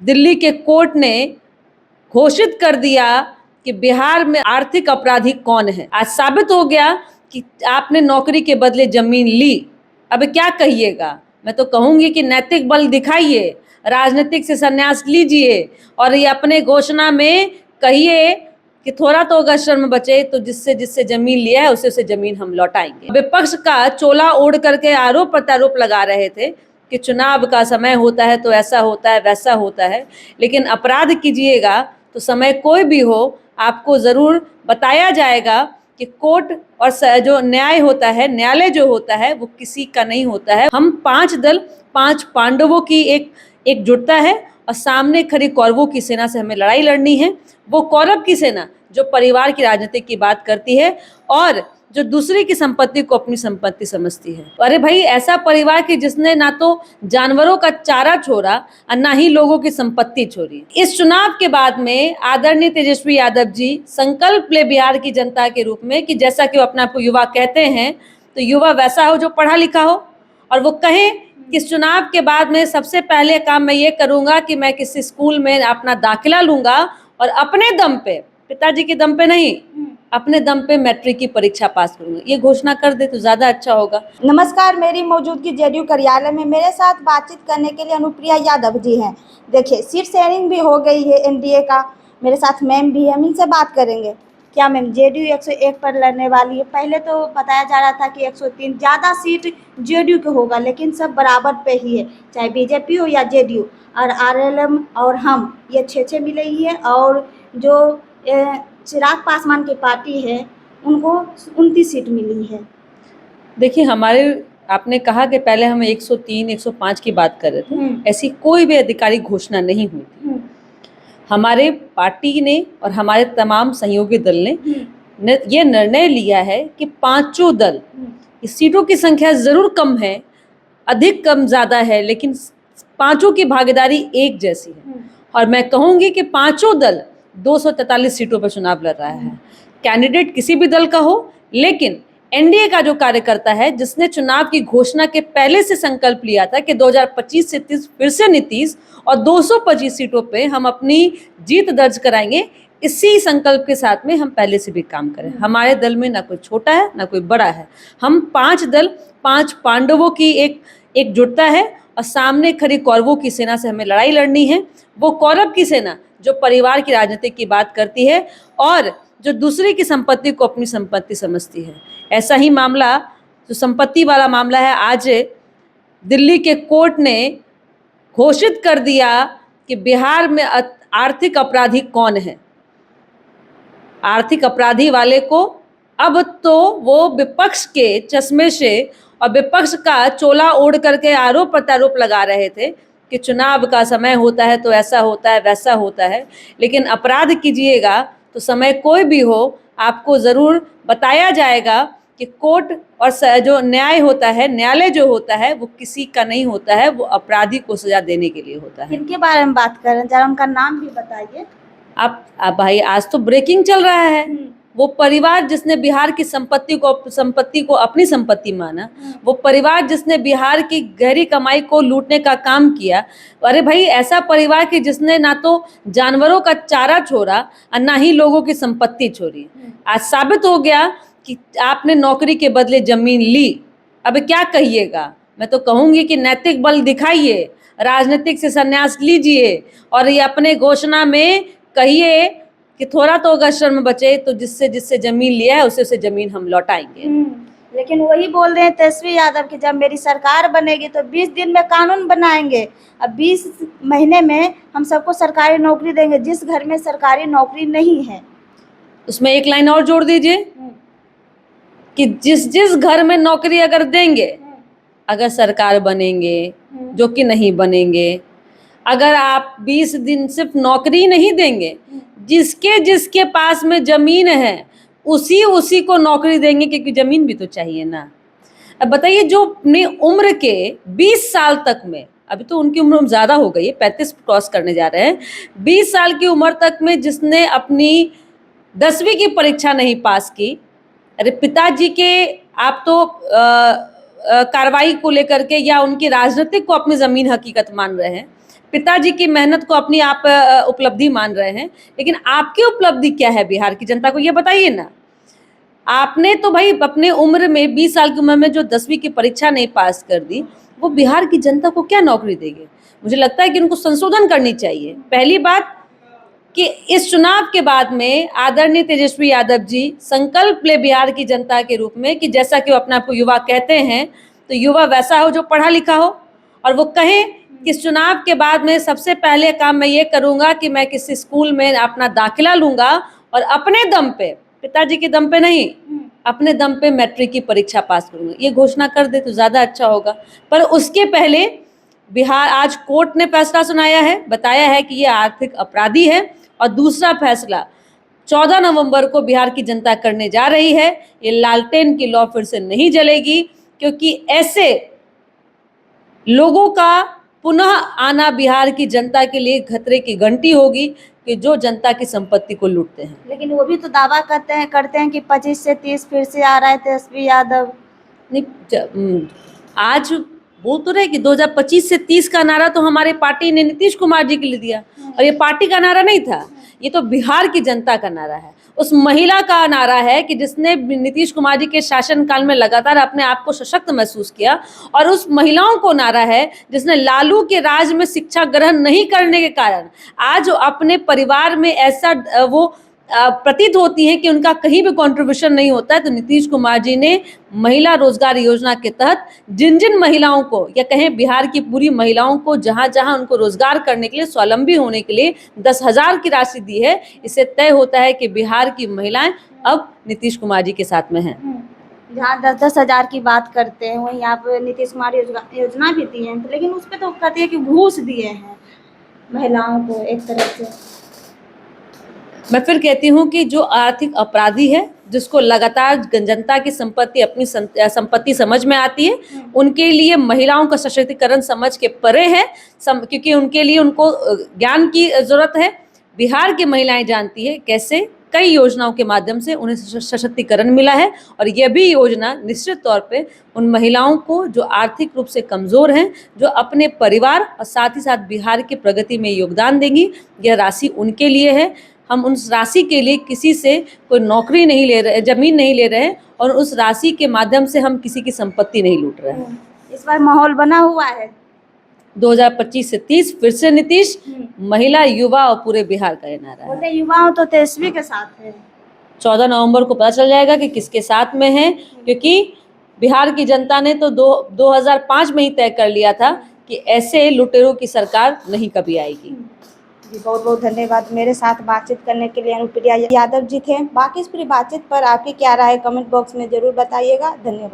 दिल्ली के कोर्ट ने घोषित कर दिया कि बिहार में आर्थिक अपराधी कौन है। आज साबित हो गया कि आपने नौकरी के बदले जमीन ली। अब क्या कहिएगा? मैं तो कहूंगी कि नैतिक बल दिखाइए, राजनीतिक से संन्यास लीजिए और ये अपने घोषणा में कहिए कि थोड़ा तो अगर शर्म बचे तो जिससे जिससे जमीन लिया है उसे जमीन हम लौटाएंगे। विपक्ष का चोला ओढ़ करके आरोप प्रत्यारोप लगा रहे थे कि चुनाव का समय होता है तो ऐसा होता है वैसा होता है, लेकिन अपराध कीजिएगा तो समय कोई भी हो, आपको जरूर बताया जाएगा कि कोर्ट और जो न्याय होता है, न्यायालय जो होता है वो किसी का नहीं होता है। हम 5 दल, 5 पांडवों की एकजुटता है और सामने खड़ी कौरवों की सेना से हमें लड़ाई लड़नी है। वो कौरव की सेना जो परिवार की राजनीति की बात करती है और जो दूसरे की संपत्ति को अपनी संपत्ति समझती है। अरे भाई, ऐसा परिवार की जिसने ना तो जानवरों का चारा छोड़ा और ना ही लोगों की संपत्ति छोड़ी। इस चुनाव के बाद में आदरणीय तेजस्वी यादव जी संकल्प ले बिहार की जनता के रूप में कि जैसा कि वो अपने आप को युवा कहते हैं, तो युवा वैसा हो जो पढ़ा लिखा हो और वो कहे कि इस चुनाव के बाद में सबसे पहले काम मैं ये करूंगा कि मैं किसी स्कूल में अपना दाखिला लूंगा और अपने दम पे, पिताजी के दम पे नहीं, अपने दम पे मैट्रिक की परीक्षा पास करूंगा। ये घोषणा कर दे तो ज्यादा अच्छा होगा। नमस्कार, मेरी मौजूदगी जेडीयू कार्यालय में मेरे साथ बातचीत करने के लिए अनुप्रिया यादव जी हैं। देखिए, सीट शेयरिंग भी हो गई है एनडीए का। मेरे साथ मैम भी है, हम इनसे बात करेंगे। क्या मैम, जेडीयू 101 पर लड़ने वाली है? पहले तो बताया जा रहा था कि 103 ज़्यादा सीट जेडीयू के होगा, लेकिन सब बराबर पे ही है, चाहे बीजेपी हो या जेडीयू। और आरएलएम और हम ये 6-6 मिले ही है, और जो चिराग पासवान की पार्टी है उनको 29 सीट मिली है। देखिए, हमारे आपने कहा कि पहले हम 103, 105 की बात कर रहे थे। ऐसी कोई भी आधिकारिक घोषणा नहीं हुई थी। हमारे पार्टी ने और हमारे तमाम सहयोगी दल ने ये निर्णय लिया है कि पांचों दल, इस सीटों की संख्या जरूर कम है, अधिक कम ज्यादा है, लेकिन पांचों की भागीदारी एक जैसी है। और मैं कहूंगी कि पांचों दल 243 सीटों पर चुनाव लड़ रहा है। कैंडिडेट किसी भी दल का हो, लेकिन एनडीए का जो कार्यकर्ता है जिसने चुनाव की घोषणा के पहले से संकल्प लिया था कि 2025 से 30 फिर से नीतीश और 225 सीटों पे हम अपनी जीत दर्ज कराएंगे, इसी संकल्प के साथ में हम पहले से भी काम करें। हमारे दल में ना कोई छोटा है ना कोई बड़ा है। हम 5 दल, 5 पांडवों की एकजुटता है और सामने खड़ी कौरवों की सेना से हमें लड़ाई लड़नी है। वो कौरव की सेना जो परिवार की राजनीति की बात करती है और जो दूसरे की संपत्ति को अपनी संपत्ति समझती है। ऐसा ही मामला, जो संपत्ति वाला मामला है, आज दिल्ली के कोर्ट ने घोषित कर दिया कि बिहार में आर्थिक अपराधी कौन है। आर्थिक अपराधी वाले को अब तो वो विपक्ष के चश्मे से और विपक्ष का चोला ओढ़ करके आरोप प्रत्यारोप लगा रहे थे कि चुनाव का समय होता है तो ऐसा होता है वैसा होता है, लेकिन अपराध कीजिएगा तो समय कोई भी हो, आपको जरूर बताया जाएगा कि कोर्ट और जो न्याय होता है, न्यायालय जो होता है वो किसी का नहीं होता है, वो अपराधी को सजा देने के लिए होता है। इनके बारे में बात करें, जरा उनका नाम भी बताइए। आप भाई, आज तो ब्रेकिंग चल रहा है। वो परिवार जिसने बिहार की संपत्ति को अपनी संपत्ति माना, वो परिवार जिसने बिहार की गहरी कमाई को लूटने का काम किया। अरे भाई, ऐसा परिवार की जिसने ना तो जानवरों का चारा छोड़ा और ना ही लोगों की संपत्ति छोड़ी। आज साबित हो गया कि आपने नौकरी के बदले जमीन ली। अब क्या कहिएगा? मैं तो कहूंगी कि नैतिक बल दिखाइए, राजनीतिक से संन्यास लीजिए और ये अपने घोषणा में कहिए कि थोड़ा तो अगर शर्म बचे तो जिससे जिससे जमीन लिया है उसे जमीन हम लौटाएंगे। लेकिन वही बोल रहे हैं तेजस्वी यादव कि जब मेरी सरकार बनेगी तो 20 दिन में कानून बनाएंगे, अब 20 महीने में हम सबको सरकारी नौकरी देंगे। जिस घर में सरकारी नौकरी नहीं है उसमें एक लाइन और जोड़ दीजिए कि जिस जिस घर में नौकरी अगर देंगे, अगर सरकार बनेंगे, जो कि नहीं बनेंगे, अगर आप 20 दिन सिर्फ नौकरी नहीं देंगे, जिसके पास में जमीन है उसी को नौकरी देंगे, क्योंकि जमीन भी तो चाहिए ना। अब बताइए, जो अपनी उम्र के 20 साल तक में, अभी तो उनकी उम्र ज्यादा हो गई है, 35 क्रॉस करने जा रहे हैं, 20 साल की उम्र तक में जिसने अपनी 10वीं की परीक्षा नहीं पास की, अरे पिताजी के आप तो कार्रवाई को लेकर के या उनकी राजनीतिक को अपनी जमीन हकीकत मान रहे हैं, पिताजी की मेहनत को अपनी आप उपलब्धि मान रहे हैं, लेकिन आपकी उपलब्धि क्या है बिहार की जनता को, ये बताइए ना। आपने तो भाई अपने उम्र में 20 साल की उम्र में जो 10वीं की परीक्षा नहीं पास कर दी, वो बिहार की जनता को क्या नौकरी देंगे। मुझे लगता है कि उनको संशोधन करनी चाहिए। पहली बात कि इस चुनाव के बाद में आदरणीय तेजस्वी यादव जी संकल्प ले बिहार की जनता के रूप में कि जैसा कि वो अपने आप को युवा कहते हैं, तो युवा वैसा हो जो पढ़ा लिखा हो, और वो कहें कि इस चुनाव के बाद में सबसे पहले काम मैं ये करूंगा कि मैं किसी स्कूल में अपना दाखिला लूंगा और अपने दम पे, पिताजी के दम पे नहीं, अपने दम पे मैट्रिक की परीक्षा पास करूंगा। ये घोषणा कर दे तो ज्यादा अच्छा होगा। पर उसके पहले बिहार, आज कोर्ट ने फैसला सुनाया है, बताया है कि ये आर्थिक अपराधी है, और दूसरा फैसला 14 नवंबर को बिहार की जनता करने जा रही है। ये लालटेन की लौ फिर से नहीं जलेगी, क्योंकि ऐसे लोगों का पुनः आना बिहार की जनता के लिए खतरे की घंटी होगी, कि जो जनता की संपत्ति को लूटते हैं। लेकिन वो भी तो दावा करते हैं कि 25 से 30 फिर से आ रहा है तेजस्वी यादव। नहीं, आज बोल तो रहे कि 2025 से 30 का नारा तो हमारे पार्टी ने नीतीश कुमार जी के लिए दिया, और ये पार्टी का नारा नहीं था, ये तो बिहार की जनता का नारा है। उस महिला का नारा है कि जिसने नीतीश कुमार जी के शासनकाल में लगातार अपने आप को सशक्त महसूस किया, और उस महिलाओं को नारा है जिसने लालू के राज में शिक्षा ग्रहण नहीं करने के कारण आज अपने परिवार में ऐसा वो प्रतीत होती है कि उनका कहीं भी कंट्रीब्यूशन नहीं होता है। तो नीतीश कुमार जी ने महिला रोजगार योजना के तहत जिन जिन महिलाओं को, या कहें बिहार की पूरी महिलाओं को, जहां जहां उनको रोजगार करने के लिए, स्वावलंबी होने के लिए 10,000 की राशि दी है। इससे तय होता है कि बिहार की महिलाएं अब नीतीश कुमार जी के साथ में हैं। जहाँ 10-10 हज़ार की बात करते हैं, वहीं आप नीतीश कुमार योजना भी दी है, लेकिन उस पर तो कहते हैं कि घूस दिए हैं महिलाओं को एक तरह से। मैं फिर कहती हूँ कि जो आर्थिक अपराधी है, जिसको लगातार जनता की संपत्ति अपनी संपत्ति समझ में आती है, उनके लिए महिलाओं का सशक्तिकरण समझ के परे है, क्योंकि उनके लिए उनको ज्ञान की जरूरत है। बिहार की महिलाएं जानती है कैसे कई योजनाओं के माध्यम से उन्हें सशक्तिकरण मिला है, और यह भी योजना निश्चित तौर पे उन महिलाओं को जो आर्थिक रूप से कमज़ोर हैं, जो अपने परिवार और साथ ही साथ बिहार की प्रगति में योगदान देंगी, यह राशि उनके लिए है। हम उस राशि के लिए किसी से कोई नौकरी नहीं ले रहे, जमीन नहीं ले रहे हैं, और उस राशि के माध्यम से हम किसी की संपत्ति नहीं लूट रहे हैं। इस बार माहौल बना हुआ है 2025 से 30 फिर से नीतीश, महिला, युवा और पूरे बिहार का ये नारा है। बोलते युवाओं तो तेजस्वी के साथ है। 14 नवंबर को पता चल जाएगा कि किसके साथ में है, क्योंकि बिहार की जनता ने तो 2005 में ही तय कर लिया था कि ऐसे लुटेरों की सरकार नहीं कभी आएगी। जी बहुत बहुत धन्यवाद। मेरे साथ बातचीत करने के लिए अनुप्रिया यादव जी थे। बाकी इस पूरी बातचीत पर आपकी क्या राय है, कमेंट बॉक्स में ज़रूर बताइएगा। धन्यवाद।